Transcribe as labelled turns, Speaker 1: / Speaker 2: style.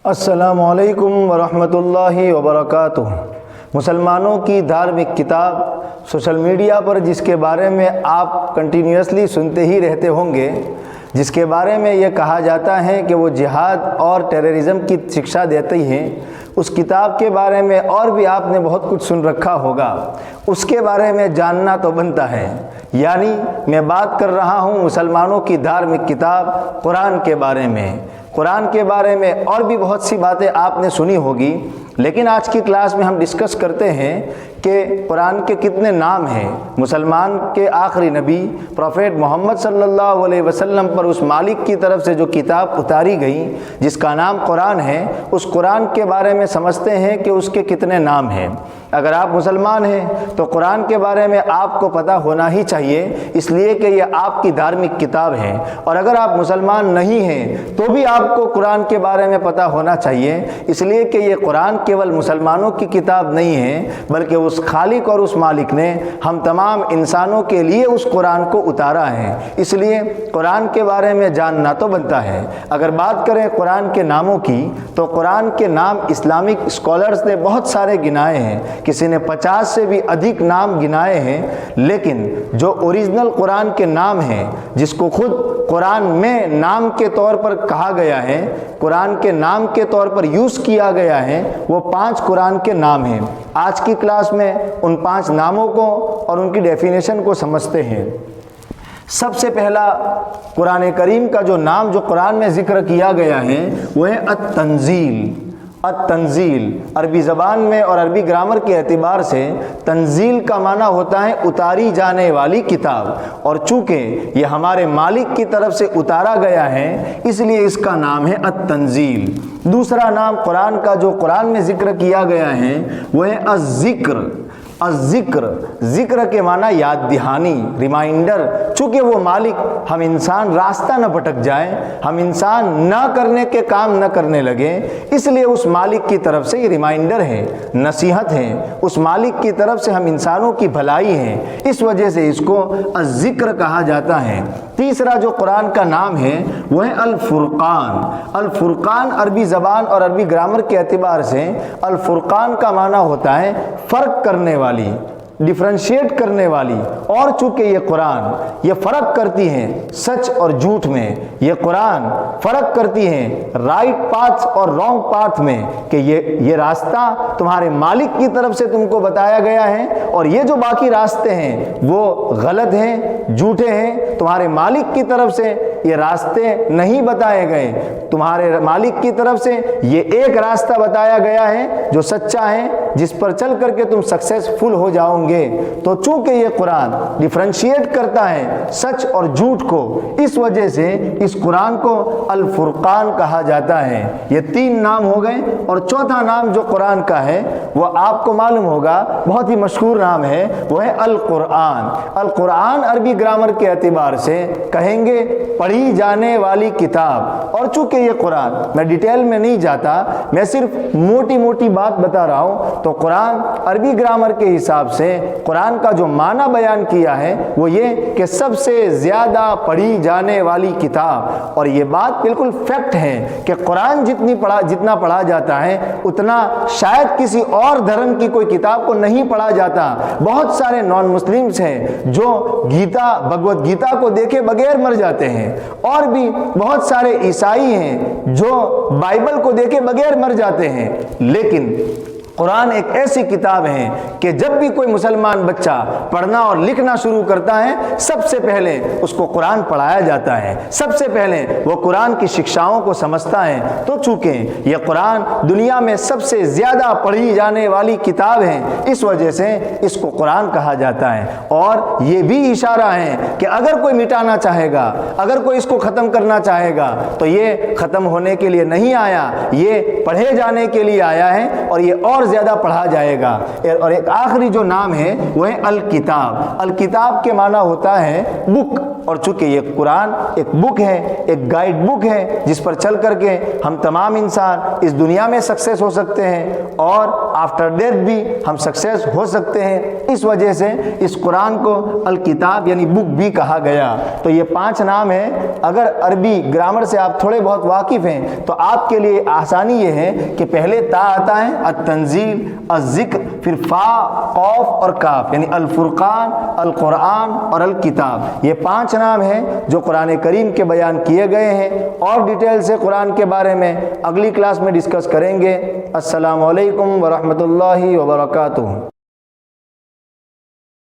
Speaker 1: السلام علیکم ورحمۃ اللہ وبرکاتہ۔ مسلمانوں کی دھارمک کتاب سوشل میڈیا پر جس کے بارے میں آپ کنٹینیوسلی سنتے ہی رہتے ہوں گے، جس کے بارے میں یہ کہا جاتا ہے کہ وہ جہاد اور ٹیررزم کی شکشا دیتی ہیں، اس کتاب کے بارے میں اور بھی آپ نے بہت کچھ سن رکھا ہوگا، اس کے بارے میں جاننا تو بنتا ہے۔ یعنی میں بات کر رہا ہوں مسلمانوں کی دھارمک کتاب قرآن کے بارے میں۔ قرآن کے بارے میں اور بھی بہت سی باتیں آپ نے سنی ہوگی، لیکن آج کی کلاس میں ہم ڈسکس کرتے ہیں کہ قرآن کے کتنے نام ہیں۔ مسلمان کے آخری نبی پروفیٹ محمد صلی اللہ علیہ وسلم پر اس مالک کی طرف سے جو کتاب اتاری گئی جس کا نام قرآن ہے، اس قرآن کے بارے میں سمجھتے ہیں کہ اس کے کتنے نام ہیں۔ اگر آپ مسلمان ہیں تو قرآن کے بارے میں آپ کو پتہ ہونا ہی چاہیے، اس لیے کہ یہ آپ کی دھارمک کتاب ہے۔ اور اگر آپ مسلمان نہیں ہیں تو بھی آپ کو قرآن کے بارے میں پتہ ہونا چاہیے، اس لیے کہ یہ قرآن کیول مسلمانوں کی کتاب نہیں ہے، بلکہ اس خالق اور اس مالک نے ہم تمام انسانوں کے لیے اس قرآن کو اتارا ہے۔ اس لیے قرآن کے بارے میں جاننا تو بنتا ہے۔ اگر بات کریں قرآن کے ناموں کی تو قرآن کے نام اسلامک اسکالرز نے بہت سارے گنائے ہیں، کسی نے 50 سے بھی ادھک نام گنائے ہیں، لیکن جو اوریجنل قرآن کے نام ہیں، جس کو خود قرآن میں نام کے طور پر کہا گیا ہے، قرآن کے نام کے طور پر یوز کیا گیا ہے، وہ 5 قرآن کے نام ہیں۔ آج کی کلاس میں ان 5 ناموں کو اور ان کی ڈیفینیشن کو سمجھتے ہیں۔ سب سے پہلا قرآن کریم کا جو نام جو قرآن میں ذکر کیا گیا ہے وہ ہے التنزیل۔ التنزیل عربی زبان میں اور عربی گرامر کے اعتبار سے تنزیل کا معنی ہوتا ہے اتاری جانے والی کتاب، اور چونکہ یہ ہمارے مالک کی طرف سے اتارا گیا ہے اس لیے اس کا نام ہے التنزیل۔ دوسرا نام قرآن کا جو قرآن میں ذکر کیا گیا ہے وہ ہے الذکر۔ الذکر، ذکر کے معنی یاد دہانی، ریمائنڈر۔ چونکہ وہ مالک ہم انسان راستہ نہ بھٹک جائیں، ہم انسان نہ کرنے کے کام نہ کرنے لگے، اس لیے اس مالک کی طرف سے یہ ریمائنڈر ہے، نصیحت ہے، اس مالک کی طرف سے ہم انسانوں کی بھلائی ہے، اس وجہ سے اس کو الذکر کہا جاتا ہے۔ تیسرا جو قرآن کا نام ہے وہ ہے الفرقان۔ الفرقان عربی زبان اور عربی گرامر کے اعتبار سے الفرقان کا معنی ہوتا ہے فرق کرنے والی، ڈفرینشیٹ کرنے والی، اور چونکہ یہ قرآن یہ فرق کرتی ہیں سچ اور جھوٹ میں، یہ قرآن فرق کرتی ہیں رائٹ پاتھ اور رانگ پاتھ میں، کہ یہ راستہ تمہارے مالک کی طرف سے تم کو بتایا گیا ہے اور یہ جو باقی راستے ہیں وہ غلط ہیں، جھوٹے ہیں، تمہارے مالک کی طرف سے یہ راستے نہیں بتائے گئے، تمہارے مالک کی طرف سے یہ ایک راستہ بتایا گیا ہے جو سچا ہے، جس پر چل کر کے تم سکسیسفل ہو جاؤ گے۔ تو چونکہ یہ قرآن ڈیفرینشیٹ کرتا ہے سچ اور جھوٹ کو، اس وجہ سے اس قرآن کو الفرقان کہا جاتا ہے۔ یہ 3 نام ہو گئے، اور چوتھا نام جو قرآن کا ہے وہ آپ کو معلوم ہوگا، بہت ہی مشہور نام ہے، وہ ہے القرآن۔ القرآن عربی گرامر کے اعتبار سے کہیں گے پڑھی جانے والی کتاب، اور چونکہ یہ قرآن میں ڈیٹیل میں نہیں جاتا، میں صرف موٹی موٹی بات بتا رہا ہوں، تو قرآن عربی گرامر کے حساب سے قرآن کا جو معنی بیان کیا ہے وہ یہ کہ سب سے زیادہ پڑھی جانے والی کتاب، اور یہ بات بالکل فیکٹ ہے کہ قرآن جتنا پڑھا جاتا ہے اتنا شاید کسی اور دھرم کی کوئی کتاب کو نہیں پڑھا جاتا۔ بہت سارے نان مسلمز ہیں جو بھگوت گیتا کو دیکھے بغیر مر جاتے ہیں، اور بھی بہت سارے عیسائی ہیں جو بائبل کو دیکھے بغیر مر جاتے ہیں، لیکن قرآن ایک ایسی کتاب ہے کہ جب بھی کوئی مسلمان بچہ پڑھنا اور لکھنا شروع کرتا ہے سب سے پہلے اس کو قرآن پڑھایا جاتا ہے، سب سے پہلے وہ قرآن کی شکشاؤں کو سمجھتا ہے۔ تو چونکہ یہ قرآن دنیا میں سب سے زیادہ پڑھی جانے والی کتاب ہے، اس وجہ سے اس کو قرآن کہا جاتا ہے۔ اور یہ بھی اشارہ ہے کہ اگر کوئی مٹانا چاہے گا، اگر کوئی اس کو ختم کرنا چاہے گا تو یہ ختم ہونے کے لیے نہیں آیا، یہ پڑھے جانے کے لیے آیا ہے، اور یہ اور اور زیادہ پڑھا جائے گا۔ اور ایک آخری جو نام ہے وہ ہے الکتاب۔ الکتاب کے معنی ہوتا ہے بک، اور چونکہ یہ قرآن ایک بک ہے، ایک گائیڈ بک ہے جس پر چل کر کے ہم تمام انسان اس دنیا میں سکسیس ہو سکتے ہیں اور آفٹر ڈیتھ بھی ہم سکسیس ہو سکتے ہیں، اس وجہ سے اس قرآن کو الکتاب یعنی بک بھی کہا گیا۔ تو یہ 5 نام ہیں۔ اگر عربی گرامر سے آپ تھوڑے بہت واقف ہیں تو آپ کے لیے آسانی یہ ہے کہ پہلے تا آتا ہے التنزیل، الذکر، پھر فا، قوف اور کاف، یعنی الفرقان، القرآن اور الکتاب۔ یہ 5 نام ہیں جو قرآن کریم کے بیان کیے گئے ہیں، اور ڈیٹیل سے قرآن کے بارے میں اگلی کلاس میں ڈسکس کریں گے۔ السلام علیکم ورحمۃ اللہ وبرکاتہ۔